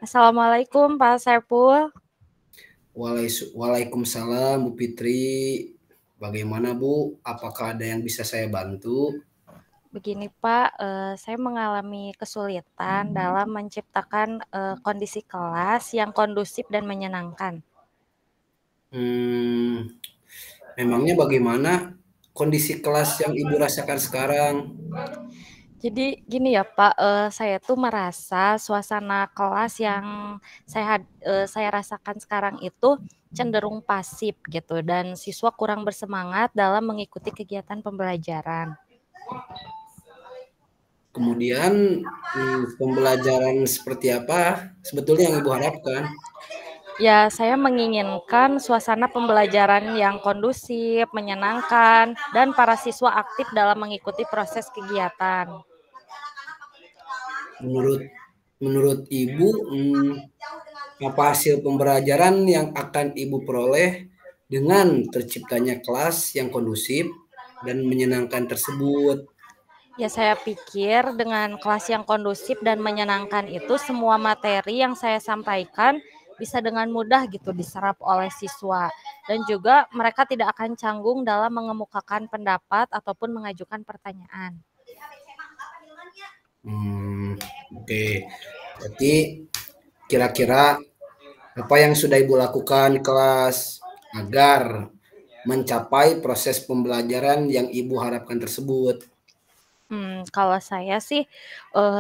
Assalamualaikum Pak Saiful. Waalaikumsalam Bu Fitri. Bagaimana Bu? Apakah ada yang bisa saya bantu? Begini Pak, saya mengalami kesulitan dalam menciptakan kondisi kelas yang kondusif dan menyenangkan. Hmm, memangnya bagaimana kondisi kelas yang Ibu rasakan sekarang? Jadi gini ya Pak, saya tuh merasa suasana kelas yang saya rasakan sekarang itu cenderung pasif gitu dan siswa kurang bersemangat dalam mengikuti kegiatan pembelajaran. Kemudian pembelajaran seperti apa sebetulnya yang Ibu harapkan? Ya, saya menginginkan suasana pembelajaran yang kondusif, menyenangkan, dan para siswa aktif dalam mengikuti proses kegiatan. Menurut menurut Ibu, apa hasil pembelajaran yang akan Ibu peroleh dengan terciptanya kelas yang kondusif dan menyenangkan tersebut? Ya, saya pikir dengan kelas yang kondusif dan menyenangkan itu semua materi yang saya sampaikan bisa dengan mudah gitu diserap oleh siswa dan juga mereka tidak akan canggung dalam mengemukakan pendapat ataupun mengajukan pertanyaan. Oke. Berarti kira-kira apa yang sudah Ibu lakukan di kelas agar mencapai proses pembelajaran yang Ibu harapkan tersebut? Kalau saya sih,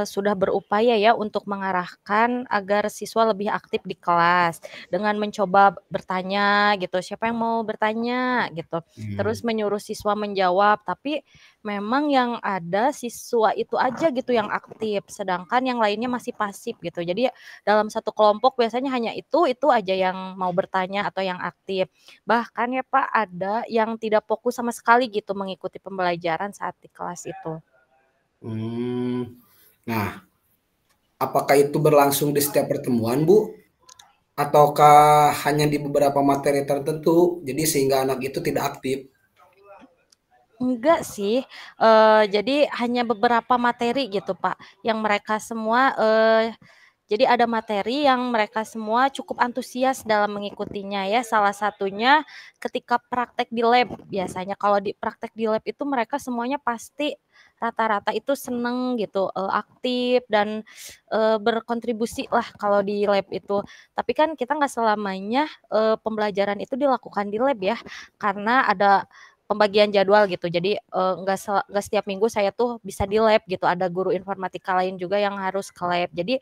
sudah berupaya ya untuk mengarahkan agar siswa lebih aktif di kelas, dengan mencoba bertanya gitu, siapa yang mau bertanya gitu, Hmm. terus menyuruh siswa menjawab, tapi memang yang ada siswa itu aja gitu yang aktif, sedangkan yang lainnya masih pasif gitu. Jadi dalam satu kelompok biasanya hanya itu aja yang mau bertanya atau yang aktif. Bahkan ya Pak, ada yang tidak fokus sama sekali gitu mengikuti pembelajaran saat di kelas itu. Hmm. Nah, apakah itu berlangsung di setiap pertemuan, Bu? Ataukah hanya di beberapa materi tertentu, jadi sehingga anak itu tidak aktif? Enggak sih, jadi hanya beberapa materi gitu, Pak, yang mereka semua, jadi ada materi yang mereka semua cukup antusias dalam mengikutinya ya, salah satunya ketika praktek di lab. Biasanya kalau di praktek di lab itu mereka semuanya pasti rata-rata itu seneng gitu, aktif dan, berkontribusi lah kalau di lab itu. Tapi kan kita nggak selamanya, pembelajaran itu dilakukan di lab ya, karena ada pembagian jadwal gitu. Jadi, nggak setiap minggu saya tuh bisa di lab gitu, ada guru informatika lain juga yang harus ke lab. Jadi,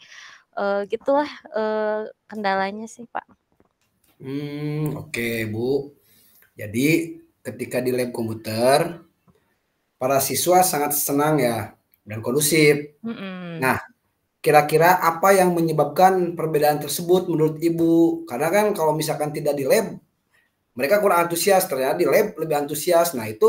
gitulah, kendalanya sih, Pak. Oke, Bu. Jadi ketika di lab komputer, para siswa sangat senang ya dan kondusif. Mhm. Nah, kira-kira apa yang menyebabkan perbedaan tersebut menurut Ibu? Karena kan kalau misalkan tidak di lab, mereka kurang antusias, ternyata di lab lebih antusias. Nah, itu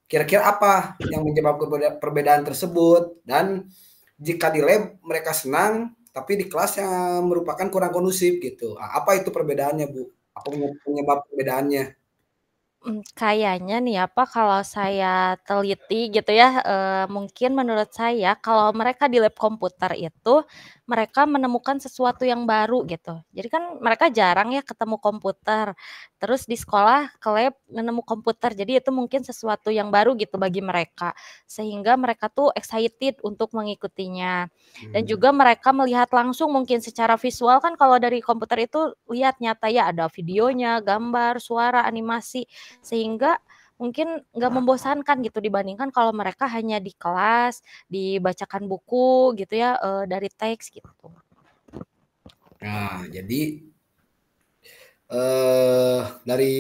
kira-kira apa yang menyebabkan perbedaan tersebut? Dan jika di lab mereka senang, tapi di kelas yang merupakan kurang kondusif gitu. Nah, apa itu perbedaannya, Bu? Apa penyebab perbedaannya? Kayaknya nih ya Pak, kalau saya teliti gitu ya, mungkin menurut saya kalau mereka di lab komputer itu, mereka menemukan sesuatu yang baru gitu. Jadi kan mereka jarang ya ketemu komputer, terus di sekolah ke lab nemu komputer, jadi itu mungkin sesuatu yang baru gitu bagi mereka, sehingga mereka tuh excited untuk mengikutinya. Dan Hmm. juga mereka melihat langsung mungkin secara visual kan kalau dari komputer itu lihat nyata ya ada videonya, gambar, suara, animasi. Sehingga mungkin nggak membosankan gitu dibandingkan kalau mereka hanya di kelas, dibacakan buku gitu ya, dari teks gitu. Nah, jadi dari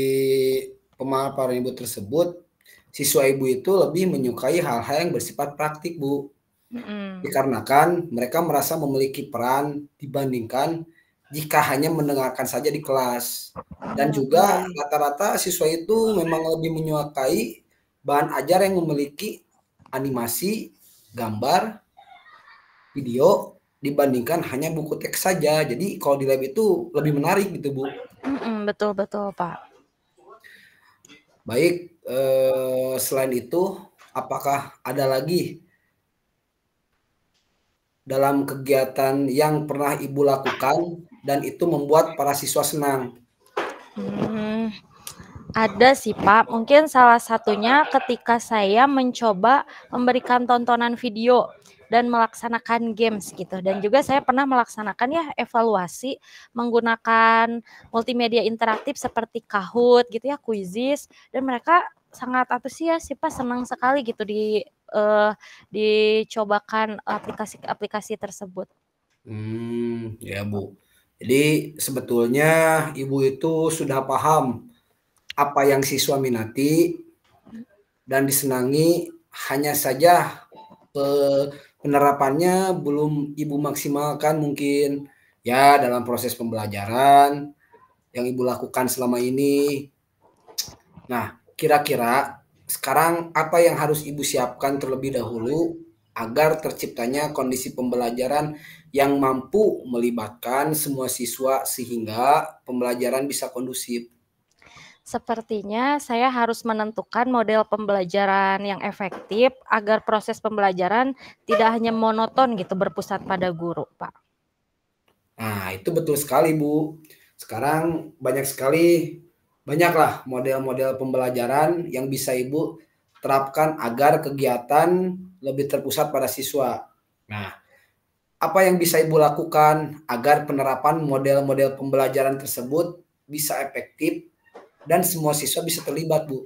pemaparan Ibu tersebut, siswa Ibu itu lebih menyukai hal-hal yang bersifat praktik, Bu. Mhm. Dikarenakan mereka merasa memiliki peran dibandingkan jika hanya mendengarkan saja di kelas. Dan Oh, iya juga iya. rata-rata siswa itu memang lebih menyukai bahan ajar yang memiliki animasi, gambar, video dibandingkan hanya buku teks saja. Jadi kalau di lab itu lebih menarik gitu, Bu. Betul betul, Pak. Baik, selain itu apakah ada lagi dalam kegiatan yang pernah Ibu lakukan dan itu membuat para siswa senang? Hmm, ada sih Pak, mungkin salah satunya ketika saya mencoba memberikan tontonan video dan melaksanakan games gitu. Dan juga saya pernah melaksanakan ya evaluasi menggunakan multimedia interaktif seperti Kahoot gitu ya, Quizizz, dan mereka sangat antusias sih Pak, senang sekali gitu dicobakan aplikasi-aplikasi tersebut. Ya Bu. Jadi sebetulnya Ibu itu sudah paham apa yang siswa minati dan disenangi, hanya saja penerapannya belum Ibu maksimalkan mungkin ya dalam proses pembelajaran yang Ibu lakukan selama ini. Nah, kira-kira sekarang apa yang harus Ibu siapkan terlebih dahulu agar terciptanya kondisi pembelajaran yang mampu melibatkan semua siswa sehingga pembelajaran bisa kondusif? Sepertinya saya harus menentukan model pembelajaran yang efektif agar proses pembelajaran tidak hanya monoton gitu berpusat pada guru, Pak. Nah, itu betul sekali, Bu. Sekarang banyaklah model-model pembelajaran yang bisa Ibu terapkan agar kegiatan lebih terpusat pada siswa. Nah, apa yang bisa Ibu lakukan agar penerapan model-model pembelajaran tersebut bisa efektif dan semua siswa bisa terlibat, Bu?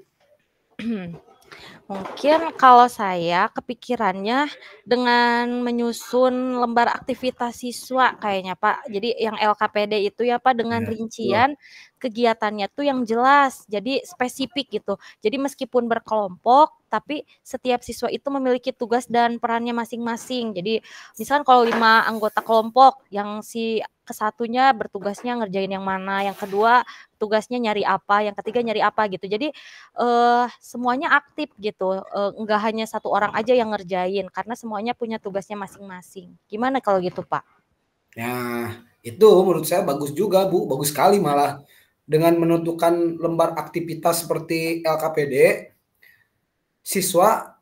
Mungkin kalau saya kepikirannya dengan menyusun lembar aktivitas siswa kayaknya, Pak. Jadi yang LKPD itu ya, Pak, dengan Ya, betul. rincian kegiatannya tuh yang jelas, jadi spesifik gitu. Jadi meskipun berkelompok, tapi setiap siswa itu memiliki tugas dan perannya masing-masing. Jadi misalkan kalau 5 anggota kelompok, yang si kesatunya bertugasnya ngerjain yang mana, yang kedua tugasnya nyari apa, yang ketiga nyari apa gitu. Jadi semuanya aktif gitu, enggak hanya satu orang aja yang ngerjain, karena semuanya punya tugasnya masing-masing. Gimana kalau gitu, Pak? Nah, itu menurut saya bagus juga, Bu, bagus sekali malah. Dengan menentukan lembar aktivitas seperti LKPD, siswa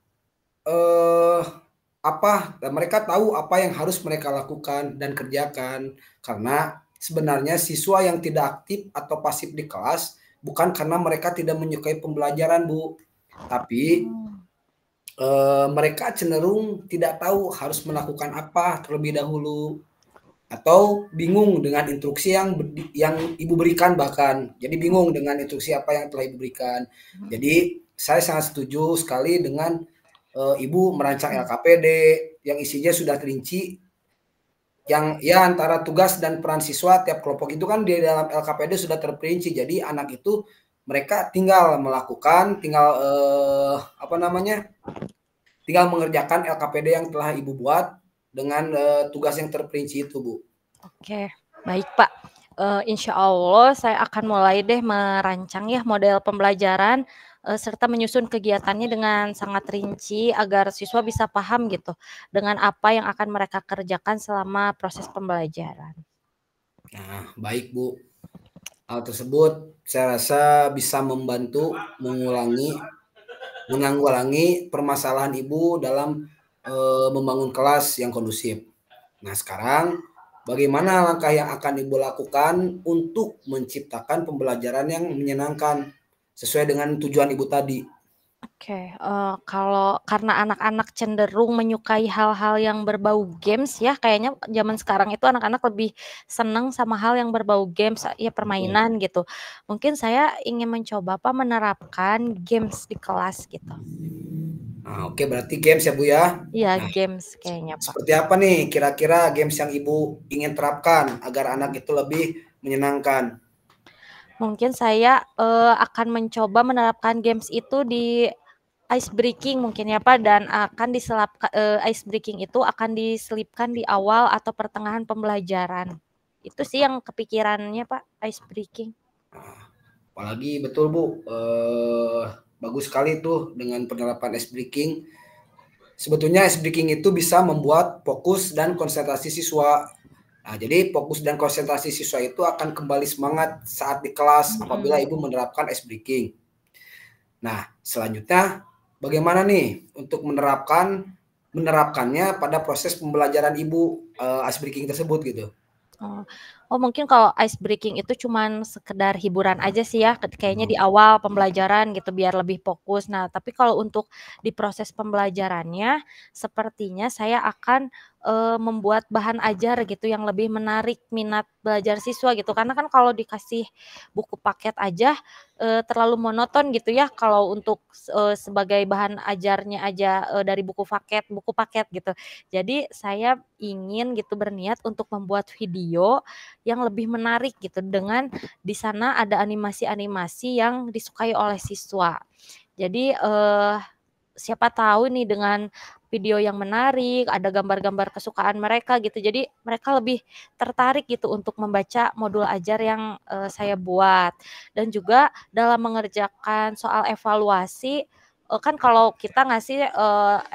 eh, dan mereka tahu apa yang harus mereka lakukan dan kerjakan. Karena sebenarnya siswa yang tidak aktif atau pasif di kelas bukan karena mereka tidak menyukai pembelajaran, Bu, tapi Hmm. mereka cenderung tidak tahu harus melakukan apa terlebih dahulu atau bingung dengan instruksi yang Ibu berikan bahkan. Jadi bingung dengan instruksi apa yang telah Ibu berikan. Jadi saya sangat setuju sekali dengan Ibu merancang LKPD yang isinya sudah terinci, yang ya antara tugas dan peran siswa tiap kelompok itu kan di dalam LKPD sudah terperinci. Jadi anak itu mereka tinggal melakukan, tinggal mengerjakan LKPD yang telah Ibu buat dengan tugas yang terperinci itu, Bu. Oke, baik, Pak. Insya Allah saya akan mulai deh merancang ya model pembelajaran, serta menyusun kegiatannya dengan sangat rinci agar siswa bisa paham gitu, dengan apa yang akan mereka kerjakan selama proses pembelajaran. Nah, baik Bu. Hal tersebut saya rasa bisa membantu menanggulangi permasalahan Ibu dalam membangun kelas yang kondusif. Nah, sekarang bagaimana langkah yang akan Ibu lakukan untuk menciptakan pembelajaran yang menyenangkan sesuai dengan tujuan Ibu tadi? Oke, kalau karena anak-anak cenderung menyukai hal-hal yang berbau games ya, kayaknya zaman sekarang itu anak-anak lebih senang sama hal yang berbau games, ya Betul. permainan gitu. Mungkin saya ingin mencoba apa, menerapkan games di kelas gitu. Nah, oke berarti games ya Bu ya. Iya, Nah, games kayaknya, Pak. seperti apa nih kira-kira games yang Ibu ingin terapkan agar anak itu lebih menyenangkan? Mungkin saya, akan mencoba menerapkan games itu di ice breaking mungkin ya, Pak, dan akan ice breaking itu akan diselipkan di awal atau pertengahan pembelajaran. Itu sih yang kepikirannya, Pak, ice breaking. Nah, apalagi betul Bu, bagus sekali tuh dengan penerapan ice breaking. Sebetulnya ice breaking itu bisa membuat fokus dan konsentrasi siswa. Nah, jadi fokus dan konsentrasi siswa itu akan kembali semangat saat di kelas apabila Mhm. Ibu menerapkan ice breaking. Nah, selanjutnya bagaimana nih untuk menerapkan menerapkannya pada proses pembelajaran Ibu ice breaking tersebut gitu? Oh mungkin kalau ice breaking itu cuman sekedar hiburan aja sih ya, kayaknya di Hmm. awal pembelajaran gitu biar lebih fokus. Nah, tapi kalau untuk di proses pembelajarannya, sepertinya saya akan, membuat bahan ajar gitu yang lebih menarik minat belajar siswa gitu. Karena kan kalau dikasih buku paket aja, terlalu monoton gitu ya kalau untuk, sebagai bahan ajarnya aja, dari buku paket gitu. Jadi saya ingin gitu berniat untuk membuat video yang lebih menarik gitu dengan di sana ada animasi-animasi yang disukai oleh siswa. Jadi, siapa tahu nih dengan video yang menarik, ada gambar-gambar kesukaan mereka gitu, jadi mereka lebih tertarik gitu untuk membaca modul ajar yang, saya buat. Dan juga dalam mengerjakan soal evaluasi, kan kalau kita ngasih,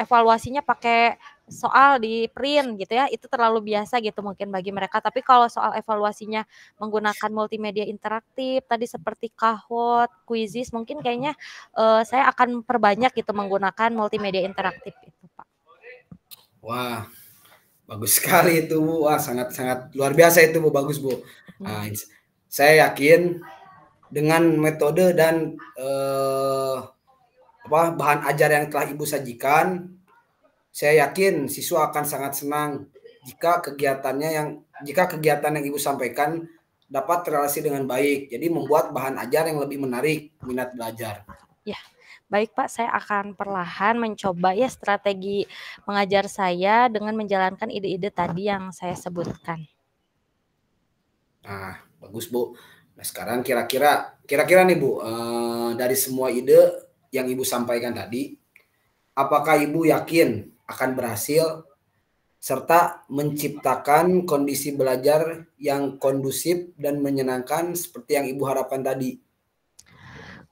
evaluasinya pakai soal di print gitu ya, itu terlalu biasa gitu mungkin bagi mereka. Tapi kalau soal evaluasinya menggunakan multimedia interaktif tadi seperti Kahoot, Quizizz, mungkin kayaknya, saya akan perbanyak gitu menggunakan multimedia interaktif itu, Pak. Wah, bagus sekali itu Bu. Wah, sangat-sangat luar biasa itu Bu, bagus Bu. Nah, Mhm. saya yakin dengan metode dan bahan ajar yang telah Ibu sajikan, saya yakin siswa akan sangat senang jika kegiatan yang Ibu sampaikan dapat terrealisasi dengan baik. Jadi membuat bahan ajar yang lebih menarik minat belajar. Ya, baik Pak, saya akan perlahan mencoba ya strategi mengajar saya dengan menjalankan ide-ide tadi yang saya sebutkan. Nah, bagus Bu. Nah, sekarang kira-kira nih Bu, dari semua ide yang Ibu sampaikan tadi, apakah Ibu yakin akan berhasil serta menciptakan kondisi belajar yang kondusif dan menyenangkan seperti yang Ibu harapkan tadi?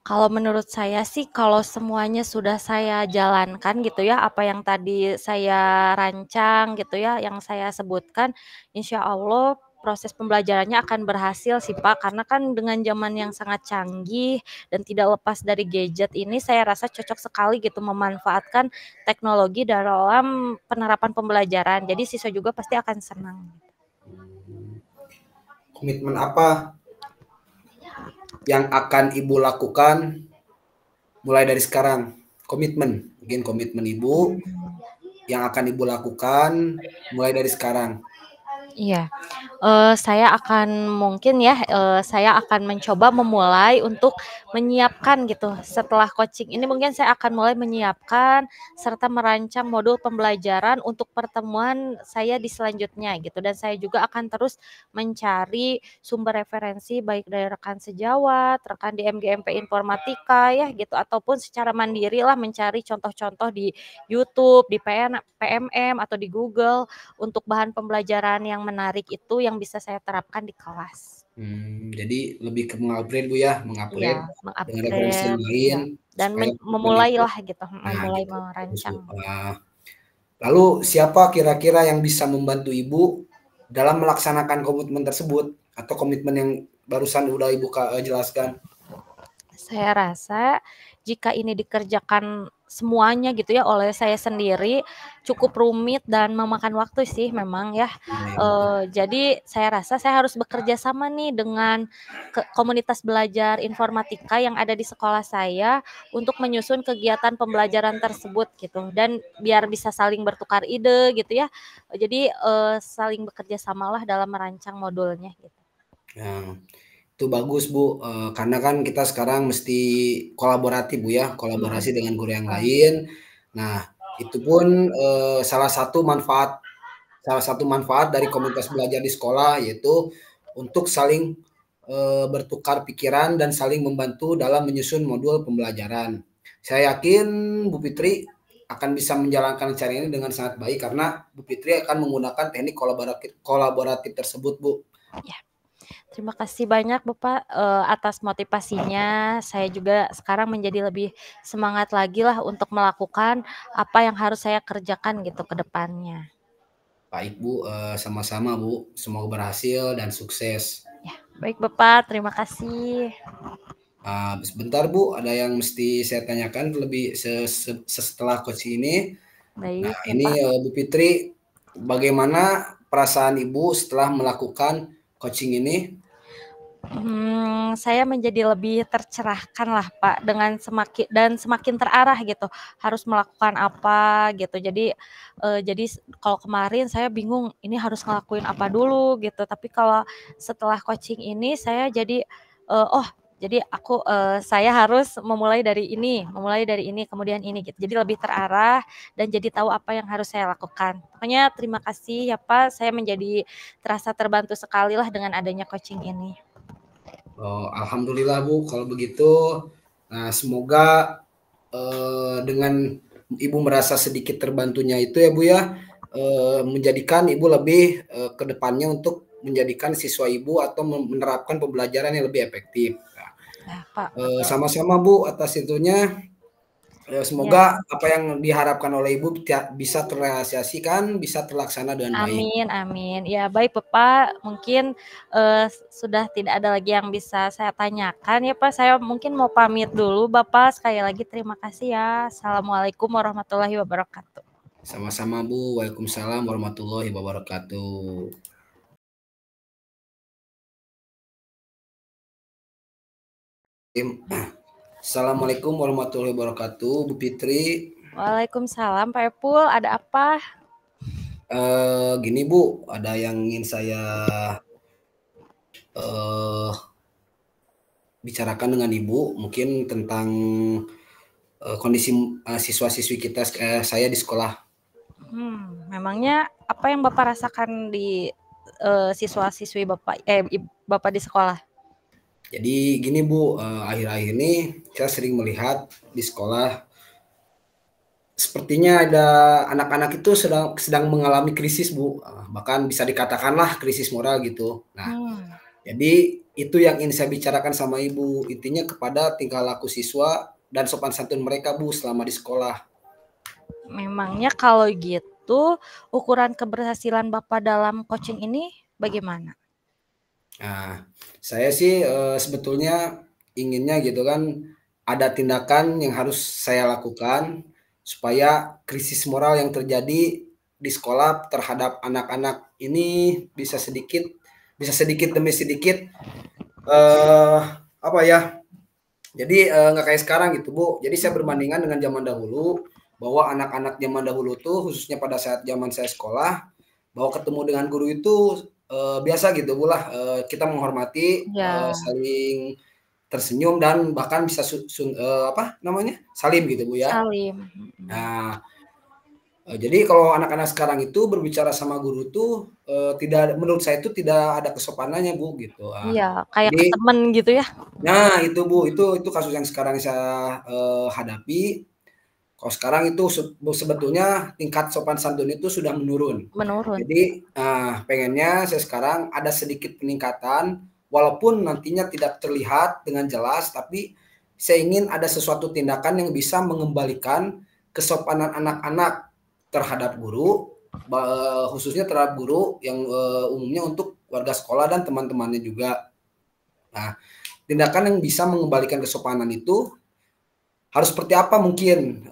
Kalau menurut saya sih, kalau semuanya sudah saya jalankan gitu ya, apa yang tadi saya rancang gitu ya, yang saya sebutkan, insya Allah proses pembelajarannya akan berhasil sih Pak. Karena kan dengan zaman yang sangat canggih dan tidak lepas dari gadget ini, saya rasa cocok sekali gitu memanfaatkan teknologi dalam penerapan pembelajaran. Jadi siswa juga pasti akan senang. Komitmen apa yang akan Ibu lakukan mulai dari sekarang? Mungkin komitmen Ibu yang akan Ibu lakukan mulai dari sekarang. Iya, saya akan mungkin ya, saya akan mencoba memulai untuk menyiapkan gitu, setelah coaching ini mungkin saya akan mulai menyiapkan serta merancang modul pembelajaran untuk pertemuan saya di selanjutnya gitu, dan saya juga akan terus mencari sumber referensi baik dari rekan sejawat, rekan di MGMP Informatika ya gitu, ataupun secara mandiri lah mencari contoh-contoh di YouTube, di PMM atau di Google untuk bahan pembelajaran yang menarik itu yang bisa saya terapkan di kelas. Jadi lebih ke mengupgrade Bu ya, Iya, dengan referensi yang meng-upgrade, lain iya, dan supaya komitmen Ibu. memulailah gitu, Nah, memulai gitu. Bagus Bu. merancang. Lalu siapa kira-kira yang bisa membantu Ibu dalam melaksanakan komitmen tersebut atau komitmen yang barusan udah Ibu jelaskan? Saya rasa jika ini dikerjakan semuanya gitu ya oleh saya sendiri, cukup rumit dan memakan waktu sih memang ya. Iya, ya, betul. Jadi saya rasa saya harus bekerja sama nih dengan komunitas belajar informatika yang ada di sekolah saya untuk menyusun kegiatan pembelajaran tersebut gitu dan biar bisa saling bertukar ide gitu ya. Jadi, saling bekerja samalah dalam merancang modulnya gitu. Nah, itu bagus Bu, karena kan kita sekarang mesti kolaboratif Bu ya, Mhm, kolaborasi dengan guru yang betul. lain. Nah, itu pun salah satu manfaat dari komunitas belajar di sekolah yaitu untuk saling bertukar pikiran dan saling membantu dalam menyusun modul pembelajaran. Saya yakin Bu Fitri akan bisa menjalankan cara ini dengan sangat baik karena Bu Fitri akan menggunakan teknik kolaboratif tersebut Bu. Ya. Terima kasih banyak Bapak, atas motivasinya. Saya juga sekarang menjadi lebih semangat lagi lah untuk melakukan apa yang harus saya kerjakan gitu ke depannya. Baik Bu, sama-sama Bu, semoga berhasil dan sukses. Ya, baik Bapak, terima kasih. Sebentar Bu, ada yang mesti saya tanyakan setelah coach ini. Baik Nah, ya, ini Pak. Bu Fitri, bagaimana perasaan Ibu setelah melakukan coaching ini? Saya menjadi lebih tercerahkan lah, Pak, dengan semakin terarah gitu, harus melakukan apa gitu. Jadi kalau kemarin saya bingung, ini harus ngelakuin apa dulu gitu, tapi kalau setelah coaching ini saya jadi, oh jadi saya harus memulai dari ini, kemudian ini gitu. Jadi lebih terarah dan jadi tahu apa yang harus saya lakukan. Pokoknya terima kasih ya, Pak, saya menjadi terasa terbantu sekali lah dengan adanya coaching ini. Oh, alhamdulillah Bu, kalau begitu. Nah, semoga dengan Ibu merasa sedikit terbantunya itu ya Bu ya, menjadikan Ibu lebih ke depannya untuk menjadikan siswa Ibu atau menerapkan pembelajaran yang lebih efektif. Nah, Ya, Pak, betul. sama-sama Bu atas itunya. Ya, Semoga apa yang diharapkan oleh Ibu bisa terrealisasikan, bisa terlaksana dengan baik. amin amin. Ya, baik Bapak, mungkin, sudah tidak ada lagi yang bisa saya tanyakan ya, Pak. Saya mungkin mau pamit dulu Bapak, sekali lagi terima kasih ya. Assalamualaikum warahmatullahi wabarakatuh. Sama-sama Bu. Waalaikumsalam warahmatullahi wabarakatuh. Assalamualaikum warahmatullahi wabarakatuh, Bu Fitri. Waalaikumsalam Pak Epul, ada apa? Gini Bu, ada yang ingin saya eh, bicarakan dengan Ibu, mungkin tentang kondisi siswa-siswi kita, saya di sekolah. Memangnya apa yang Bapak rasakan di, siswa-siswi Bapak Bapak di sekolah? Jadi gini Bu, akhir-akhir ini saya sering melihat di sekolah sepertinya ada anak-anak itu sedang sedang mengalami krisis Bu, bahkan bisa dikatakanlah krisis moral gitu. Nah, Mmm. jadi itu yang ingin saya bicarakan sama Ibu, intinya kepada tingkah laku siswa dan sopan santun mereka Bu selama di sekolah. Memangnya kalau gitu, ukuran keberhasilan Bapak dalam coaching ini bagaimana? Nah, saya sih sebetulnya inginnya gitu kan ada tindakan yang harus saya lakukan supaya krisis moral yang terjadi di sekolah terhadap anak-anak ini bisa sedikit demi sedikit eh apa ya, jadi, nggak kayak sekarang gitu, Bu. Jadi saya Mhm. berbandingan dengan zaman dahulu, bahwa anak-anak zaman dahulu tuh khususnya pada saat zaman saya sekolah, bahwa ketemu dengan guru itu, biasa gitu, Bu, lah, kita menghormati, Iya, saling tersenyum dan bahkan bisa apa namanya, salim gitu, Bu, ya. salim, mhm. Nah, jadi kalau anak-anak sekarang itu berbicara sama guru tuh, tidak menurut saya itu tidak ada kesopanannya, Bu, gitu. Iya, kayak ke Jadi temen gitu ya? nah itu Bu, itu kasus yang sekarang saya, hadapi. Kalau sekarang itu sebetulnya tingkat sopan santun itu sudah menurun. Menurun, Jadi, pengennya saya sekarang ada sedikit peningkatan, walaupun nantinya tidak terlihat dengan jelas, tapi saya ingin ada sesuatu tindakan yang bisa mengembalikan kesopanan anak-anak terhadap guru, khususnya terhadap guru yang, umumnya untuk warga sekolah dan teman-temannya juga. Nah, tindakan yang bisa mengembalikan kesopanan itu harus seperti apa mungkin,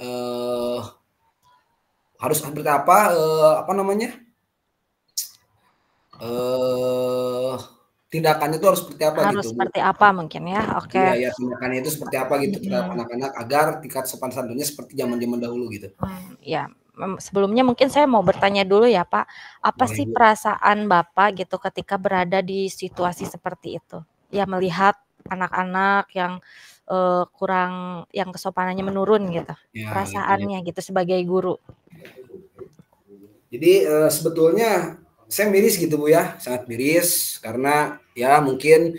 harus seperti apa, apa namanya, eee, tindakannya itu harus seperti apa harus gitu, Bu. seperti apa mungkin ya? Oke, Iya iya, tindakannya itu seperti apa gitu terhadap mhm. anak-anak agar tingkat sopan santunnya seperti zaman-zaman dahulu gitu. Ya, sebelumnya mungkin saya mau bertanya dulu ya, Pak. Apa Boleh, sih Bu. perasaan Bapak gitu ketika berada di situasi seperti itu? Ya melihat anak-anak yang, yang kesopanannya menurun gitu, Ya gitu ya. perasaannya gitu sebagai guru? Jadi, sebetulnya saya miris gitu, Bu, ya, sangat miris karena ya mungkin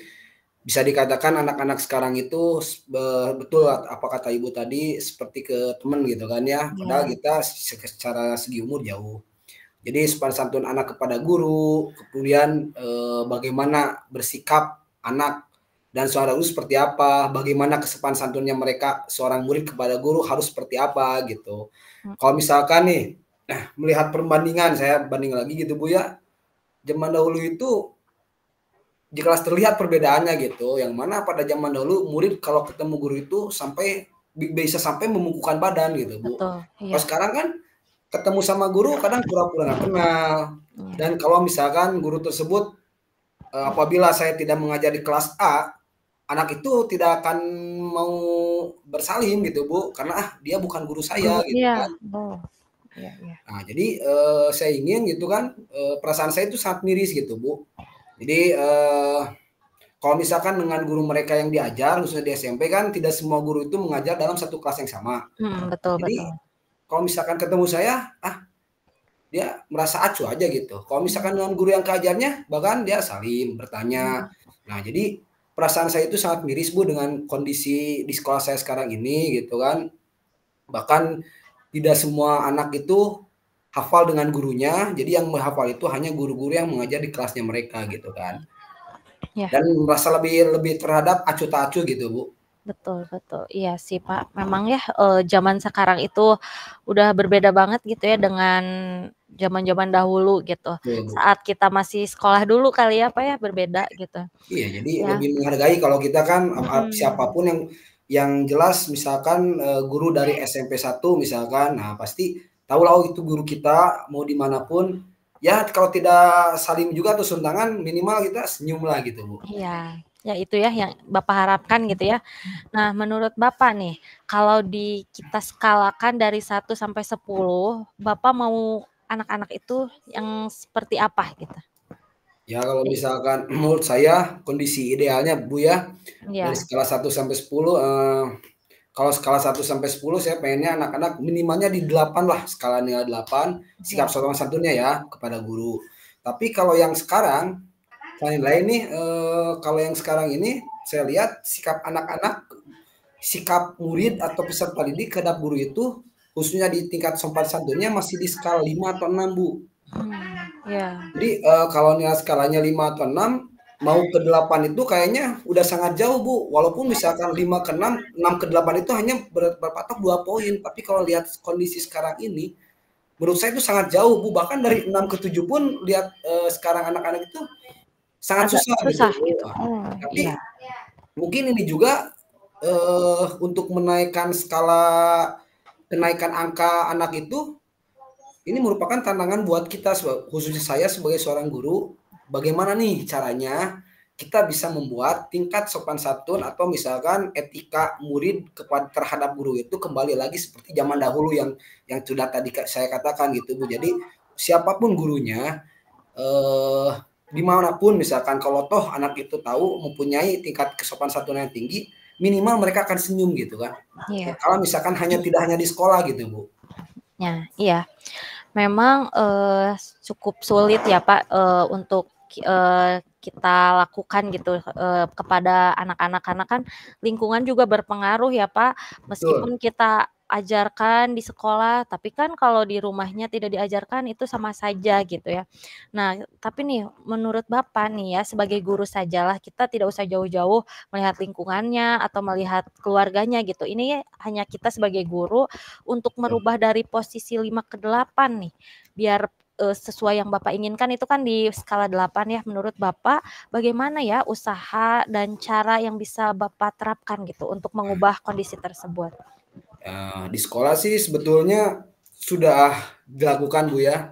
bisa dikatakan anak-anak sekarang itu betul apa kata Ibu tadi seperti ke teman gitu kan ya, padahal Iya, kita secara segi umur jauh. Jadi sopan santun anak kepada guru, kemudian, bagaimana bersikap anak dan seorang guru seperti apa, bagaimana kesopan santunnya mereka seorang murid kepada guru harus seperti apa gitu. Kalau mhm, misalkan nih, melihat perbandingan saya banding lagi gitu Bu ya, zaman dahulu itu jelas terlihat perbedaannya gitu, yang mana pada zaman dahulu murid kalau ketemu guru itu sampai bisa sampai membungkukkan badan gitu Bu. betul, Kalau iya, sekarang kan ketemu sama guru kadang pura-pura nggak kenal. Dan kalau misalkan guru tersebut apabila saya tidak mengajar di kelas A, anak itu tidak akan mau bersalin gitu Bu, karena dia bukan guru saya gitu Iya, kan. oh, iya, iya. Nah, jadi saya ingin gitu kan, perasaan saya itu sangat miris gitu Bu. Jadi kalau misalkan dengan guru mereka yang diajar, khususnya di SMP kan tidak semua guru itu mengajar dalam satu kelas yang sama. Betul, betul. Jadi kalau misalkan ketemu saya, dia merasa acuh aja gitu. Kalau misalkan dengan guru yang keajarnya, bahkan dia saling bertanya. Nah, jadi perasaan saya itu sangat miris Bu dengan kondisi di sekolah saya sekarang ini gitu kan. Bahkan tidak semua anak itu hafal dengan gurunya, jadi yang menghafal itu hanya guru-guru yang mengajar di kelasnya mereka gitu kan. Ya. Dan merasa lebih terhadap acuh tak acuh gitu Bu. Betul, betul. Iya sih Pak, memang ya zaman sekarang itu udah berbeda banget gitu ya dengan zaman-zaman dahulu gitu. Betul, Bu. Saat kita masih sekolah dulu kali ya Pak ya, berbeda gitu. Iya, jadi Ya. lebih menghargai kalau kita kan Mhm. siapapun yang jelas misalkan guru dari SMP 1 misalkan, nah pasti tahulah oh itu guru kita mau dimanapun, ya kalau tidak saling juga atau sentangan minimal kita senyum lah gitu Bu. Iya, ya itu ya yang Bapak harapkan gitu ya. Nah, menurut Bapak nih, kalau kita skalakan dari 1 sampai 10, Bapak mau anak-anak itu yang seperti apa gitu? Ya kalau misalkan menurut saya kondisi idealnya Bu ya, dari Iya, skala 1 sampai 10, kalau skala 1 sampai 10 saya pengennya anak-anak minimalnya di 8 lah, skala nilai 8, sikap iya, sopan santunnya ya kepada guru. Tapi kalau yang sekarang, selain lain nih, kalau yang sekarang ini saya lihat sikap anak-anak, sikap murid atau peserta didik terhadap guru itu, khususnya di tingkat sopan santunnya masih di skala 5 atau 6 Bu. iya, Jadi, kalau nilai skalanya 5 atau 6, mau ke 8 itu kayaknya udah sangat jauh, Bu. Walaupun misalkan 5 ke 6, 6 ke 8 itu hanya berpatok 2 poin, tapi kalau lihat kondisi sekarang ini, menurut saya itu sangat jauh, Bu. Bahkan dari 6 ke 7 pun lihat, sekarang anak-anak itu sangat agak susah gitu, susah Bu. gitu. Oh, iya, Tapi mungkin ini juga, untuk menaikkan kenaikan angka anak itu, ini merupakan tantangan buat kita khususnya saya sebagai seorang guru, bagaimana nih caranya kita bisa membuat tingkat sopan santun atau misalkan etika murid terhadap guru itu kembali lagi seperti zaman dahulu yang sudah tadi saya katakan gitu Bu. Jadi siapapun gurunya, eh, dimanapun misalkan kalau toh anak itu tahu mempunyai tingkat kesopan santun yang tinggi, minimal mereka akan senyum gitu kan. iya, Kalau misalkan tidak hanya di sekolah gitu Bu. ya, iya. Memang cukup sulit ya Pak untuk kita lakukan gitu kepada anak-anak karena kan lingkungan juga berpengaruh ya Pak. Betul. Meskipun kita ajarkan di sekolah, tapi kan kalau di rumahnya tidak diajarkan itu sama saja gitu ya. Nah, tapi nih menurut Bapak nih ya sebagai guru sajalah kita tidak usah jauh-jauh melihat lingkungannya atau melihat keluarganya gitu. Ini hanya kita sebagai guru untuk merubah dari posisi 5 ke 8 nih, biar sesuai yang Bapak inginkan itu kan di skala 8 ya. Menurut Bapak, bagaimana ya usaha dan cara yang bisa Bapak terapkan gitu untuk mengubah kondisi tersebut? Di sekolah sih sebetulnya sudah dilakukan Bu ya.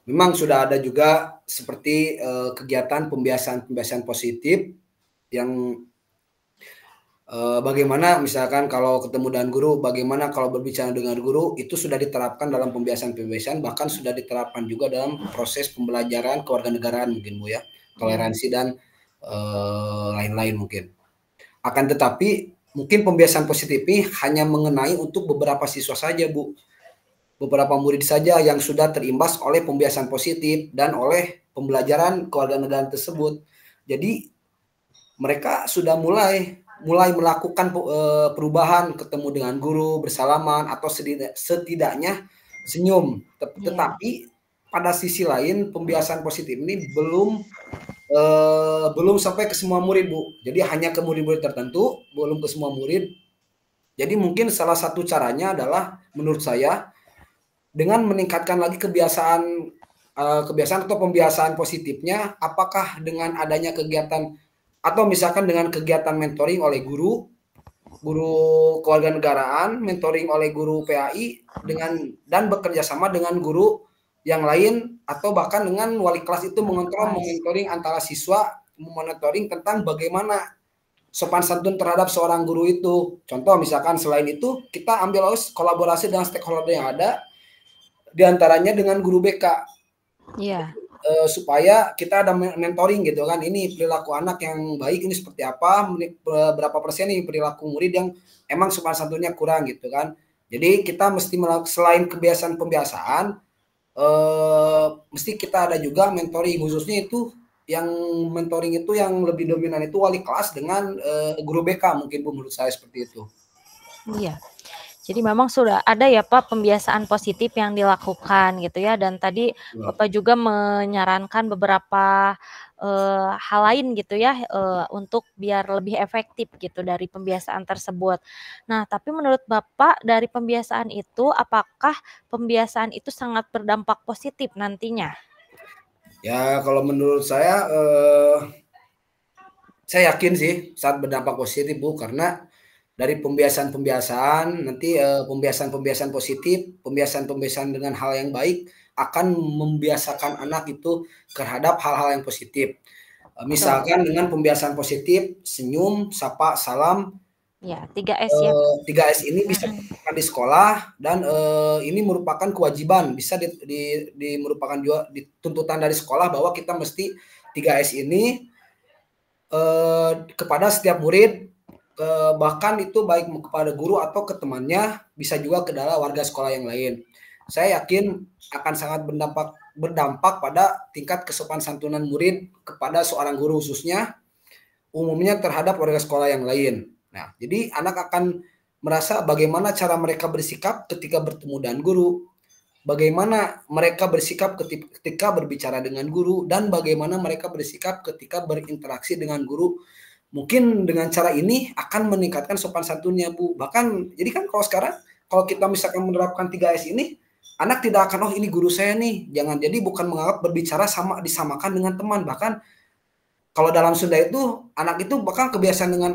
Memang sudah ada juga seperti kegiatan pembiasaan-pembiasaan positif yang bagaimana misalkan kalau ketemu dengan guru, bagaimana kalau berbicara dengan guru, itu sudah diterapkan dalam pembiasaan-pembiasaan, bahkan sudah diterapkan juga dalam proses pembelajaran kewarganegaraan mungkin Bu ya, Iya, toleransi dan lain-lain mungkin. Akan tetapi mungkin pembiasaan positif ini hanya mengenai untuk beberapa siswa saja Bu, beberapa murid saja yang sudah terimbas oleh pembiasaan positif dan oleh pembelajaran kewarganegaraan tersebut. Jadi mereka sudah mulai melakukan perubahan, ketemu dengan guru, bersalaman atau setidaknya senyum. iya, Tetapi pada sisi lain pembiasaan positif ini belum sampai ke semua murid Bu. Jadi hanya ke murid-murid tertentu, belum ke semua murid. Jadi mungkin salah satu caranya adalah menurut saya dengan meningkatkan lagi kebiasaan atau pembiasaan positifnya, apakah dengan adanya kegiatan atau misalkan dengan kegiatan mentoring oleh guru guru kewarganegaraan, mentoring oleh guru PAI dan bekerja sama dengan guru yang lain atau bahkan dengan wali kelas itu mengontrol, mementoring antara siswa, memonitoring tentang bagaimana sopan santun terhadap seorang guru itu. Contoh misalkan selain itu kita ambil kolaborasi dengan stakeholder yang ada, diantaranya dengan guru BK. Iya. Supaya kita ada mentoring gitu kan, ini perilaku anak yang baik ini seperti apa, berapa persen nih perilaku murid yang emang sopan santunnya kurang gitu kan. Jadi kita mesti selain kebiasaan-pembiasaan, mesti kita ada juga mentoring, khususnya itu yang mentoring itu yang lebih dominan itu wali kelas dengan guru BK mungkin Bu, menurut saya seperti itu. Iya. Jadi memang sudah ada ya Pak pembiasaan positif yang dilakukan gitu ya, dan tadi Bapak juga menyarankan beberapa hal lain gitu ya untuk biar lebih efektif gitu dari pembiasaan tersebut. Nah, tapi menurut Bapak dari pembiasaan itu apakah pembiasaan itu sangat berdampak positif nantinya? Ya kalau menurut saya yakin sih saat berdampak positif Bu, karena dari pembiasaan-pembiasaan nanti pembiasaan-pembiasaan positif, pembiasaan-pembiasaan dengan hal yang baik akan membiasakan anak itu terhadap hal-hal yang positif. Misalkan dengan pembiasaan positif, senyum, sapa, salam. Ya, 3S ya. 3S ini bisa dilakukan di sekolah dan ini merupakan kewajiban, bisa merupakan juga tuntutan dari sekolah bahwa kita mesti 3S ini kepada setiap murid, bahkan itu baik kepada guru atau ke temannya, bisa juga ke dalam warga sekolah yang lain. Saya yakin akan sangat berdampak pada tingkat kesopan santunan murid kepada seorang guru khususnya, umumnya terhadap warga sekolah yang lain. Nah, jadi anak akan merasa bagaimana cara mereka bersikap ketika bertemu dengan guru, bagaimana mereka bersikap ketika berbicara dengan guru, dan bagaimana mereka bersikap ketika berinteraksi dengan guru. Mungkin dengan cara ini akan meningkatkan sopan santunnya Bu. Bahkan jadi kan kalau sekarang kalau kita misalkan menerapkan 3S ini, anak tidak akan, oh ini guru saya nih. Jangan, jadi bukan menganggap berbicara disamakan dengan teman. Bahkan kalau dalam Sunda itu anak itu bahkan kebiasaan dengan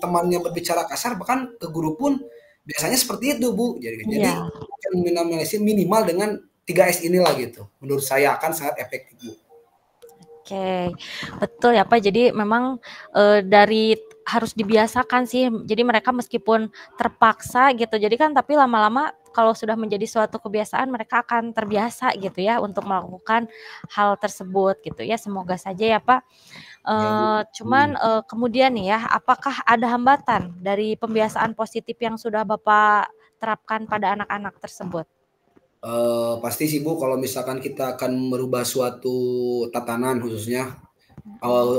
temannya berbicara kasar, bahkan ke guru pun biasanya seperti itu Bu. Jadi minimalisir minimal dengan 3S inilah gitu. Menurut saya akan sangat efektif Bu. Oke, betul ya Pak. Jadi memang dari harus dibiasakan sih. Jadi mereka meskipun terpaksa gitu. Jadi kan tapi lama-lama kalau sudah menjadi suatu kebiasaan mereka akan terbiasa gitu ya untuk melakukan hal tersebut gitu ya. Semoga saja ya Pak. Cuman kemudian nih ya, apakah ada hambatan dari pembiasaan positif yang sudah Bapak terapkan pada anak-anak tersebut? Pasti sih Bu, kalau misalkan kita akan merubah suatu tatanan khususnya,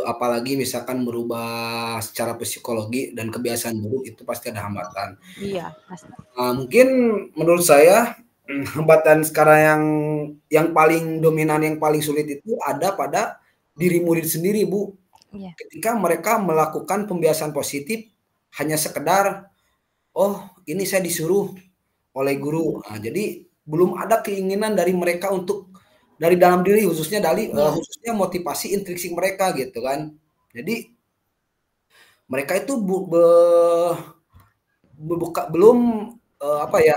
apalagi misalkan merubah secara psikologi dan kebiasaan buruk, itu pasti ada hambatan. Iya, pasti. Mungkin menurut saya hambatan sekarang yang paling dominan, yang paling sulit itu ada pada diri murid sendiri Bu. Iya. Ketika mereka melakukan pembiasaan positif hanya sekedar, oh ini saya disuruh oleh guru. Nah, jadi belum ada keinginan dari mereka untuk dari dalam diri, khususnya khususnya motivasi intrinsik mereka gitu kan. Jadi mereka itu belum apa ya,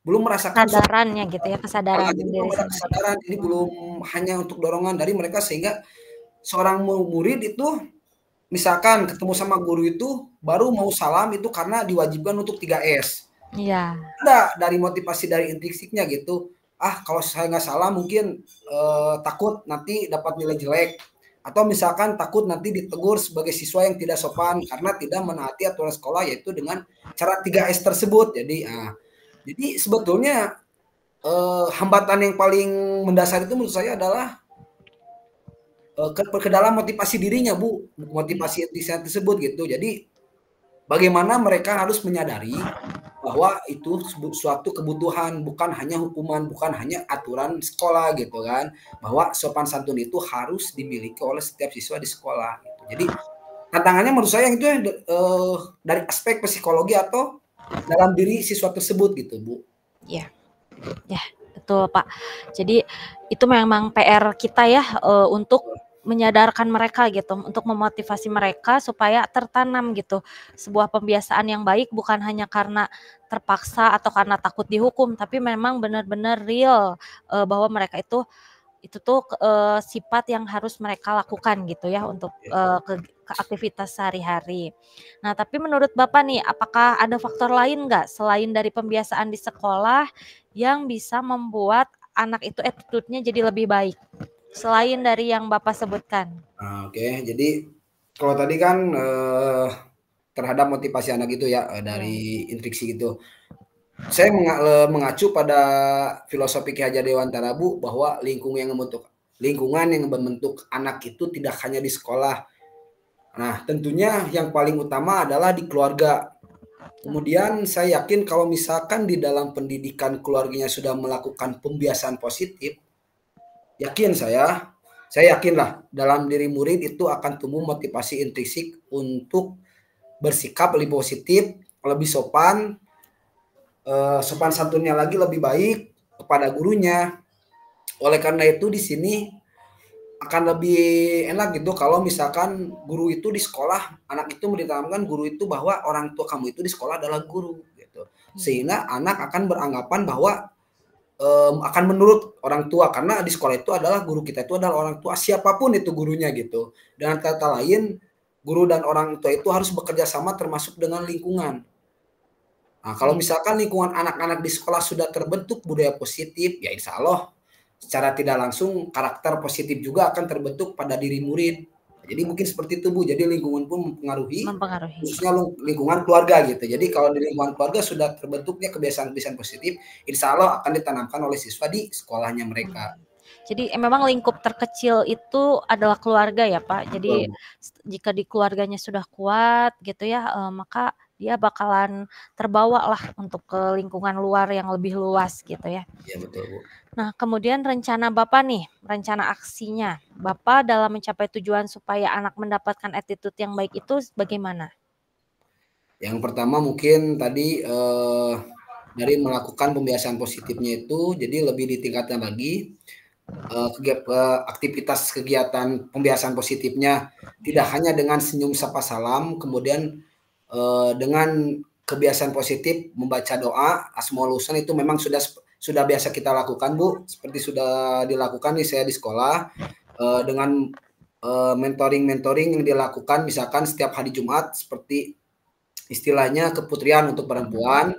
belum merasakan kesadarannya gitu ya, kesadaran jadi diri belum ada sendiri. kesadaran, ini belum hanya untuk dorongan dari mereka, sehingga seorang murid itu misalkan ketemu sama guru itu baru mau salam itu karena diwajibkan untuk 3S. Iya. Ada dari motivasi dari intrinsiknya gitu. Ah, kalau saya nggak salah mungkin takut nanti dapat nilai jelek, atau misalkan takut nanti ditegur sebagai siswa yang tidak sopan karena tidak menaati aturan sekolah, yaitu dengan cara 3S tersebut. Jadi sebetulnya hambatan yang paling mendasar itu menurut saya adalah ke dalam motivasi dirinya Bu, motivasi intrinsik tersebut gitu. Jadi bagaimana mereka harus menyadari bahwa itu suatu kebutuhan, bukan hanya hukuman, bukan hanya aturan sekolah gitu kan, bahwa sopan santun itu harus dimiliki oleh setiap siswa di sekolah gitu. Jadi tantangannya menurut saya itu dari aspek psikologi atau dalam diri siswa tersebut gitu Bu. Iya. Ya, betul Pak. Jadi itu memang PR kita ya untuk menyadarkan mereka gitu, untuk memotivasi mereka supaya tertanam gitu sebuah pembiasaan yang baik, bukan hanya karena terpaksa atau karena takut dihukum, tapi memang benar-benar real, bahwa mereka itu tuh sifat yang harus mereka lakukan gitu ya untuk ke aktivitas sehari-hari. Nah, tapi menurut Bapak nih, apakah ada faktor lain nggak selain dari pembiasaan di sekolah yang bisa membuat anak itu attitude-nya jadi lebih baik? Selain dari yang Bapak sebutkan. Oke. Jadi kalau tadi kan terhadap motivasi anak itu ya Iya. dari intriksi gitu. Saya mengacu pada filosofi Ki Hajar Dewantara Bu, bahwa lingkungan yang membentuk anak itu tidak hanya di sekolah. Nah, tentunya yang paling utama adalah di keluarga. Kemudian saya yakin kalau misalkan di dalam pendidikan keluarganya sudah melakukan pembiasaan positif, saya yakinlah dalam diri murid itu akan tumbuh motivasi intrinsik untuk bersikap lebih positif, lebih sopan, sopan santunnya lagi lebih baik kepada gurunya. Oleh karena itu di sini akan lebih enak gitu kalau misalkan guru itu di sekolah, anak itu ditanamkan guru itu bahwa orang tua kamu itu di sekolah adalah guru gitu. Sehingga anak akan beranggapan bahwa akan menurut orang tua, karena di sekolah itu adalah guru kita itu adalah orang tua, siapapun itu gurunya gitu. Dengan kata lain, guru dan orang tua itu harus bekerja sama termasuk dengan lingkungan. Nah, kalau misalkan lingkungan anak-anak di sekolah sudah terbentuk budaya positif, ya insya Allah secara tidak langsung karakter positif juga akan terbentuk pada diri murid. Jadi mungkin seperti itu Bu, jadi lingkungan pun mempengaruhi, Mempengaruhi. khususnya lingkungan keluarga gitu. Jadi kalau di lingkungan keluarga sudah terbentuknya kebiasaan-kebiasaan positif, insya Allah akan ditanamkan oleh siswa di sekolahnya mereka. Jadi memang lingkup terkecil itu adalah keluarga ya Pak. Jadi Betul, Bu. jika di keluarganya sudah kuat gitu ya, maka dia bakalan terbawa lah untuk ke lingkungan luar yang lebih luas gitu ya. Iya betul Bu. Nah, kemudian rencana Bapak nih, rencana aksinya, Bapak dalam mencapai tujuan supaya anak mendapatkan attitude yang baik itu bagaimana? Yang pertama mungkin tadi dari melakukan pembiasaan positifnya itu, jadi lebih ditingkatkan lagi aktivitas kegiatan pembiasaan positifnya tidak hanya dengan senyum sapa salam, kemudian dengan kebiasaan positif membaca doa Asmaul Husna itu memang sudah biasa kita lakukan Bu, seperti sudah dilakukan nih saya di sekolah dengan mentoring yang dilakukan misalkan setiap hari Jumat, seperti istilahnya keputrian untuk perempuan.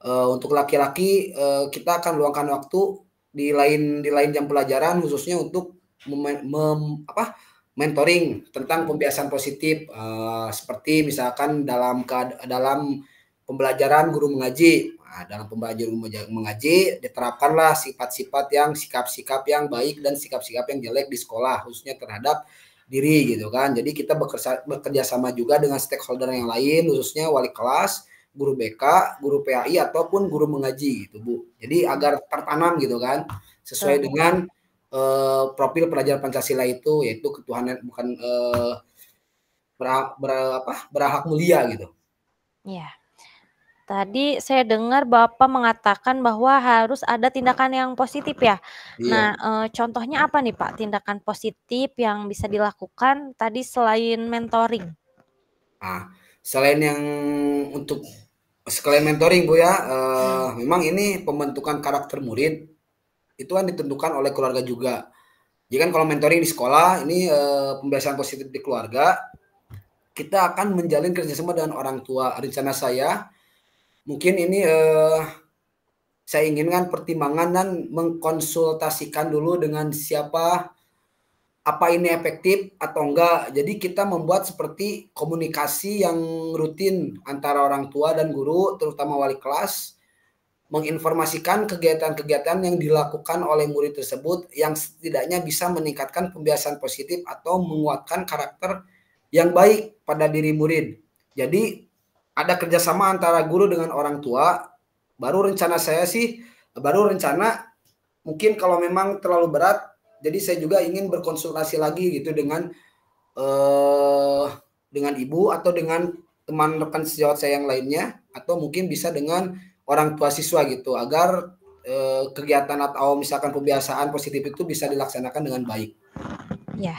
Untuk laki-laki kita akan luangkan waktu di lain jam pelajaran khususnya untuk mentoring tentang pembiasaan positif, seperti misalkan dalam pembelajaran guru mengaji. Nah, dalam pembelajaran mengaji diterapkanlah sikap-sikap yang baik dan sikap-sikap yang jelek di sekolah khususnya terhadap diri gitu kan. Jadi kita bekerja sama juga dengan stakeholder yang lain khususnya wali kelas, guru BK, guru PAI ataupun guru mengaji gitu Bu. Jadi agar tertanam gitu kan sesuai dengan profil pelajar Pancasila itu, yaitu ketuhanan bukan berhak mulia gitu. Iya. Tadi saya dengar Bapak mengatakan bahwa harus ada tindakan yang positif ya. Iya. Nah, contohnya apa nih Pak tindakan positif yang bisa dilakukan tadi selain mentoring? Nah, untuk sekalian mentoring Bu ya, memang ini pembentukan karakter murid itu kan ditentukan oleh keluarga juga. Jadi kan kalau mentoring di sekolah ini pembiasaan positif di keluarga, kita akan menjalin kerjasama dengan orang tua. Rencana saya mungkin ini saya inginkan pertimbangan dan mengkonsultasikan dulu dengan siapa, apa ini efektif atau enggak. Jadi kita membuat seperti komunikasi yang rutin antara orang tua dan guru, terutama wali kelas, menginformasikan kegiatan-kegiatan yang dilakukan oleh murid tersebut yang setidaknya bisa meningkatkan pembiasaan positif atau menguatkan karakter yang baik pada diri murid. Jadi ada kerjasama antara guru dengan orang tua. Baru rencana mungkin kalau memang terlalu berat, jadi saya juga ingin berkonsultasi lagi gitu dengan ibu atau dengan teman rekan sejawat saya yang lainnya, atau mungkin bisa dengan orang tua siswa gitu, agar kegiatan atau misalkan pembiasaan positif itu bisa dilaksanakan dengan baik. Ya.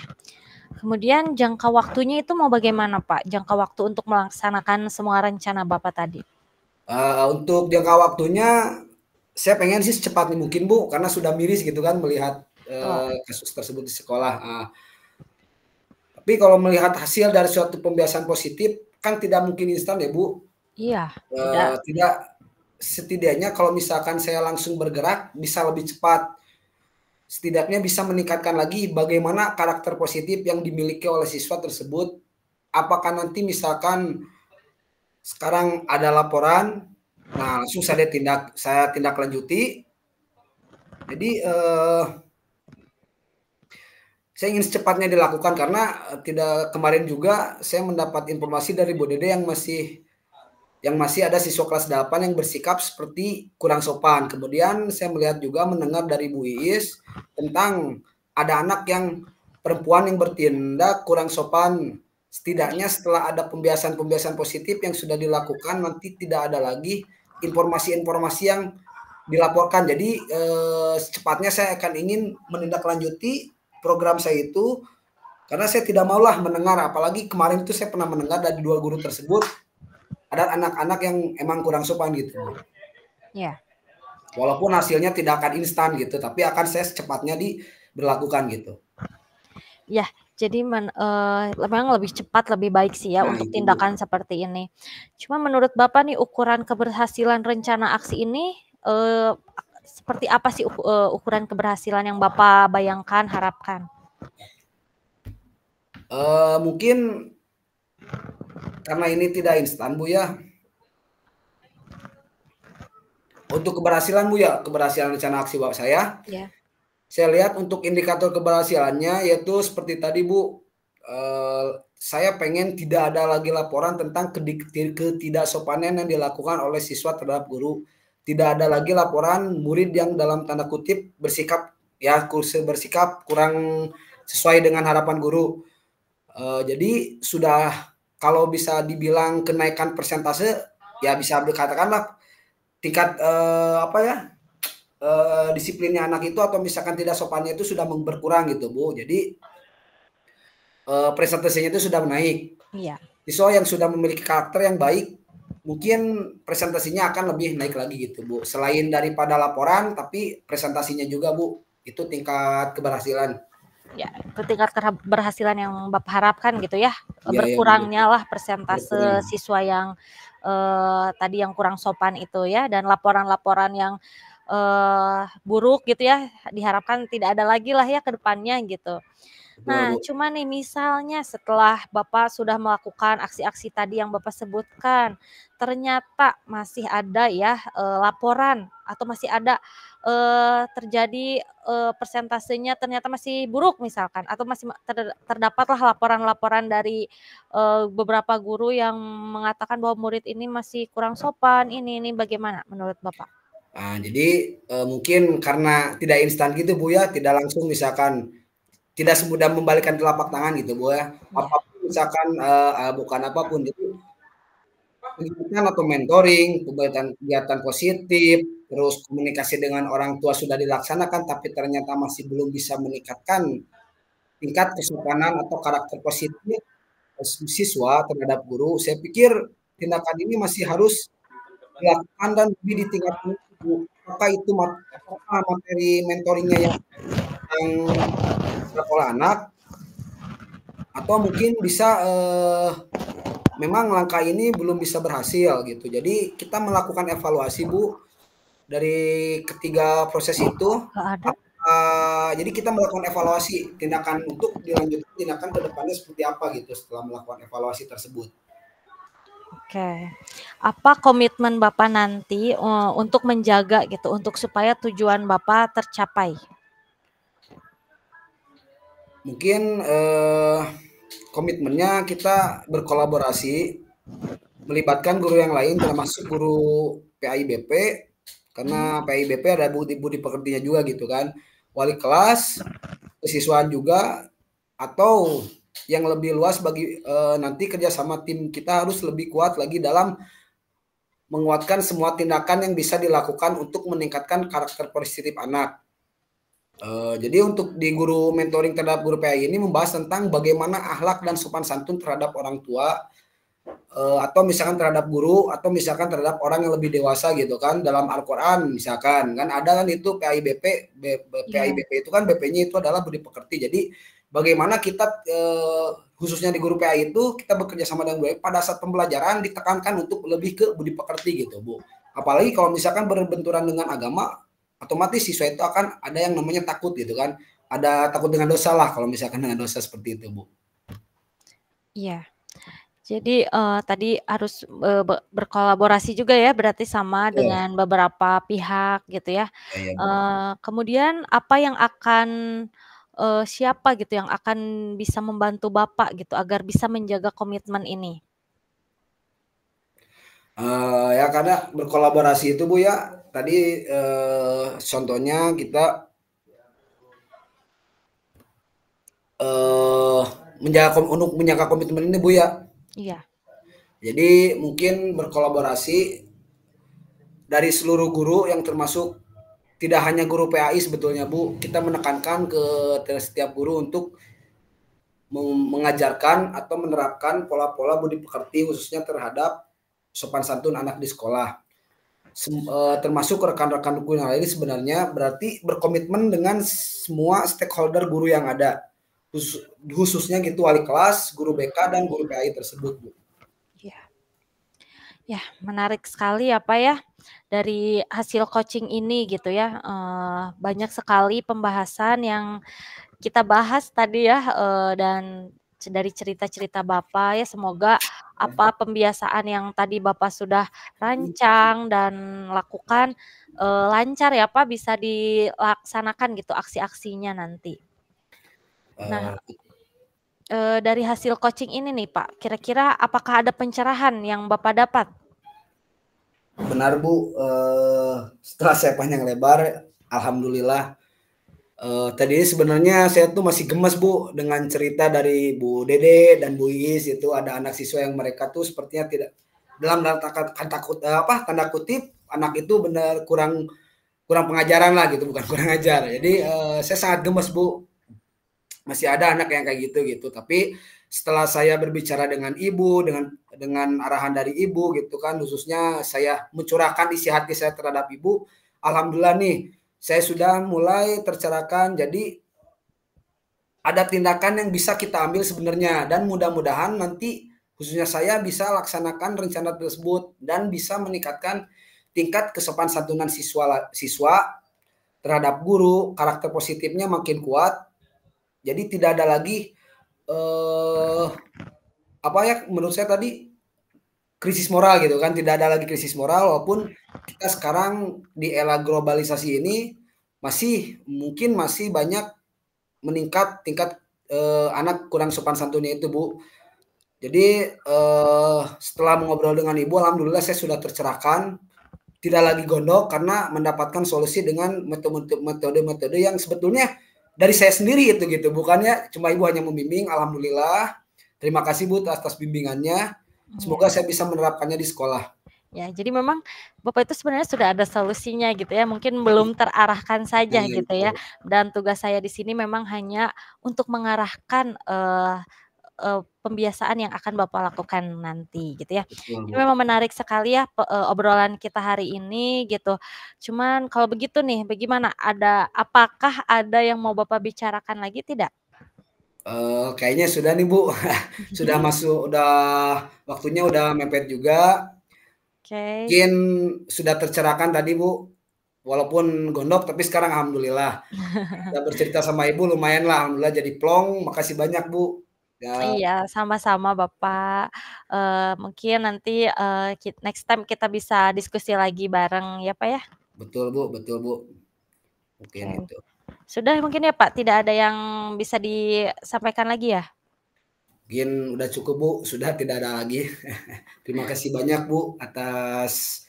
Kemudian jangka waktunya itu mau bagaimana Pak? Jangka waktu untuk melaksanakan semua rencana Bapak tadi? Untuk jangka waktunya, saya pengen sih secepatnya mungkin Bu, karena sudah miris gitu kan melihat Oh, kasus tersebut di sekolah. Tapi kalau melihat hasil dari suatu pembiasan positif, kan tidak mungkin instan ya Bu. iya, tidak. Tidak, setidaknya kalau misalkan saya langsung bergerak bisa lebih cepat. Setidaknya bisa meningkatkan lagi bagaimana karakter positif yang dimiliki oleh siswa tersebut. Apakah nanti misalkan sekarang ada laporan, nah langsung saya tindak lanjuti. Jadi saya ingin secepatnya dilakukan karena tidak kemarin juga saya mendapat informasi dari Bu Dede yang masih ada siswa kelas 8 yang bersikap seperti kurang sopan. Kemudian saya melihat juga mendengar dari Bu Iis tentang ada anak yang perempuan yang bertindak kurang sopan. Setidaknya setelah ada pembiasan-pembiasan positif yang sudah dilakukan, nanti tidak ada lagi informasi-informasi yang dilaporkan. Jadi secepatnya saya akan ingin menindaklanjuti program saya itu karena saya tidak maulah mendengar, apalagi kemarin itu saya pernah mendengar dari 2 guru tersebut ada anak-anak yang emang kurang sopan gitu. Ya. Walaupun hasilnya tidak akan instan gitu, tapi akan saya secepatnya diberlakukan gitu. Ya, jadi memang lebih cepat lebih baik sih ya Nah untuk itu Bu. tindakan seperti ini. Cuma menurut Bapak nih ukuran keberhasilan rencana aksi ini seperti apa sih ukuran keberhasilan yang Bapak bayangkan, harapkan? Mungkin karena ini tidak instan Bu ya. Untuk keberhasilan Bu ya, keberhasilan rencana aksi Bapak Ya. saya lihat untuk indikator keberhasilannya yaitu seperti tadi Bu, saya pengen tidak ada lagi laporan tentang ketidaksopanan yang dilakukan oleh siswa terhadap guru. Tidak ada lagi laporan murid yang dalam tanda kutip bersikap bersikap kurang sesuai dengan harapan guru. Jadi sudah kalau bisa dibilang kenaikan persentase ya bisa dikatakanlah tingkat apa ya disiplinnya anak itu atau misalkan tidak sopannya itu sudah berkurang gitu Bu. Jadi presentasinya itu sudah naik. Iya. Siswa yang sudah memiliki karakter yang baik mungkin presentasinya akan lebih naik lagi gitu Bu. Selain daripada laporan tapi presentasinya juga Bu. Itu tingkat keberhasilan. Ya, itu tingkat keberhasilan yang Bapak harapkan gitu ya. Iya ya Bu. Berkurangnya lah persentase Berkurang. siswa yang tadi yang kurang sopan itu ya, dan laporan-laporan yang buruk gitu ya, diharapkan tidak ada lagi lah ya ke depannya gitu. Betul Nah, Bu. cuma nih misalnya setelah Bapak sudah melakukan aksi-aksi tadi yang Bapak sebutkan, ternyata masih ada ya laporan atau masih ada terjadi persentasenya ternyata masih buruk misalkan, atau masih terdapatlah laporan-laporan dari beberapa guru yang mengatakan bahwa murid ini masih kurang sopan, ini bagaimana menurut Bapak? Nah, jadi mungkin karena tidak instan gitu Bu ya, tidak langsung misalkan tidak semudah membalikkan telapak tangan gitu Bu ya. Iya. Apapun misalkan bukan apapun jadi pendidikan atau mentoring, kegiatan positif, terus komunikasi dengan orang tua sudah dilaksanakan tapi ternyata masih belum bisa meningkatkan tingkat kesopanan atau karakter positif siswa terhadap guru. Saya pikir tindakan ini masih harus dilakukan dan lebih ditingkatkan. Apakah itu apakah materi mentoringnya yang oleh anak atau mungkin bisa memang langkah ini belum bisa berhasil gitu. Jadi kita melakukan evaluasi Bu dari ketiga proses itu. Nggak ada. Jadi kita melakukan evaluasi tindakan untuk dilanjutkan tindakan ke depannya seperti apa gitu setelah melakukan evaluasi tersebut. Oke. Apa komitmen Bapak nanti untuk menjaga gitu, untuk supaya tujuan Bapak tercapai? Mungkin komitmennya kita berkolaborasi melibatkan guru yang lain termasuk guru PAIBP karena PAIBP ada budi pekertinya juga gitu kan, wali kelas, kesiswaan juga, atau yang lebih luas bagi nanti kerjasama tim kita harus lebih kuat lagi dalam menguatkan semua tindakan yang bisa dilakukan untuk meningkatkan karakter positif anak. Jadi untuk di guru mentoring terhadap guru PAI ini membahas tentang bagaimana akhlak dan sopan santun terhadap orang tua, atau misalkan terhadap guru, atau misalkan terhadap orang yang lebih dewasa gitu kan, dalam Al-Quran misalkan, kan ada kan itu PAIBP, Iya. PAIBP itu kan BP-nya itu adalah budi pekerti. Jadi bagaimana kita khususnya di guru PAI itu kita bekerja sama dengan baik pada saat pembelajaran ditekankan untuk lebih ke budi pekerti gitu Bu. Apalagi kalau misalkan berbenturan dengan agama, otomatis siswa itu akan ada yang namanya takut gitu kan, ada takut dengan dosa lah kalau misalkan dengan dosa seperti itu Bu. Iya. Jadi, tadi harus, berkolaborasi juga ya berarti sama Iya, dengan beberapa pihak gitu ya. iya, iya Bu. Kemudian apa yang akan siapa gitu yang akan bisa membantu Bapak gitu agar bisa menjaga komitmen ini? Ya karena berkolaborasi itu Bu ya, tadi contohnya kita eh untuk menjaga komitmen ini Bu ya. Iya, Jadi mungkin berkolaborasi dari seluruh guru yang termasuk tidak hanya guru PAI sebetulnya Bu, kita menekankan ke setiap guru untuk mengajarkan atau menerapkan pola-pola budi pekerti khususnya terhadap sopan santun anak di sekolah. Termasuk rekan-rekan guru yang lain sebenarnya berarti berkomitmen dengan semua stakeholder guru yang ada, khususnya gitu wali kelas, guru BK dan guru PAI tersebut Bu. iya. Ya, menarik sekali ya, Pak, ya, dari hasil coaching ini gitu ya, banyak sekali pembahasan yang kita bahas tadi ya, dan dari cerita-cerita Bapak ya, semoga apa pembiasaan yang tadi Bapak sudah rancang dan lakukan, lancar ya, Pak, bisa dilaksanakan gitu aksi-aksinya nanti. Nah, Eh, dari hasil coaching ini nih, Pak, kira-kira apakah ada pencerahan yang Bapak dapat? Benar Bu, setelah saya panjang lebar, alhamdulillah. Tadi sebenarnya saya tuh masih gemes Bu dengan cerita dari Bu Dede dan Bu Iis, itu ada anak siswa yang mereka tuh sepertinya tidak dalam tanda kutip anak itu benar kurang kurang pengajaran lah gitu, bukan kurang ajar. Jadi saya sangat gemes Bu, masih ada anak yang kayak gitu gitu. Tapi setelah saya berbicara dengan ibu, dengan arahan dari ibu gitu kan, khususnya saya mencurahkan isi hati saya terhadap ibu, alhamdulillah nih saya sudah mulai tercerahkan. Jadi ada tindakan yang bisa kita ambil sebenarnya, dan mudah-mudahan nanti khususnya saya bisa laksanakan rencana tersebut dan bisa meningkatkan tingkat kesopan santunan siswa terhadap guru, karakter positifnya makin kuat. Jadi tidak ada lagi apa ya, menurut saya tadi krisis moral gitu kan, tidak ada lagi krisis moral walaupun kita sekarang di era globalisasi ini masih banyak meningkat tingkat anak kurang sopan santunnya itu Bu. Jadi setelah mengobrol dengan ibu, alhamdulillah saya sudah tercerahkan, tidak lagi gondok karena mendapatkan solusi dengan metode-metode yang sebetulnya dari saya sendiri itu gitu, bukannya cuma ibu hanya membimbing. Alhamdulillah, terima kasih Bu atas bimbingannya, Iya. semoga saya bisa menerapkannya di sekolah. Ya, jadi memang Bapak itu sebenarnya sudah ada solusinya gitu ya, mungkin belum terarahkan Nah, saja gitu itu ya. Dan tugas saya di sini memang hanya untuk mengarahkan, pembiasaan yang akan Bapak lakukan nanti gitu ya. betul Ini Bu. memang menarik sekali ya obrolan kita hari ini gitu. Cuman kalau begitu nih, bagaimana? Apakah ada yang mau Bapak bicarakan lagi tidak? Kayaknya sudah nih Bu, sudah masuk, udah waktunya udah mepet juga. Oke. Mungkin sudah tercerahkan tadi Bu, walaupun gondok tapi sekarang alhamdulillah. Udah bercerita sama Ibu lumayan lah, alhamdulillah jadi plong. Makasih banyak Bu. Ya, Iya, sama-sama Bapak. Mungkin nanti, next time kita bisa diskusi lagi bareng ya, Pak, ya? betul Bu, betul Bu. Mungkin Oke. itu. Sudah mungkin ya, Pak, tidak ada yang bisa disampaikan lagi ya? Mungkin udah cukup Bu, sudah tidak ada lagi. Terima kasih banyak Bu atas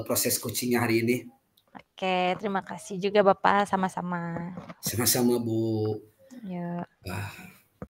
proses coaching hari ini. Oke, terima kasih juga Bapak, sama-sama. Sama-sama Bu. Ya. Ah.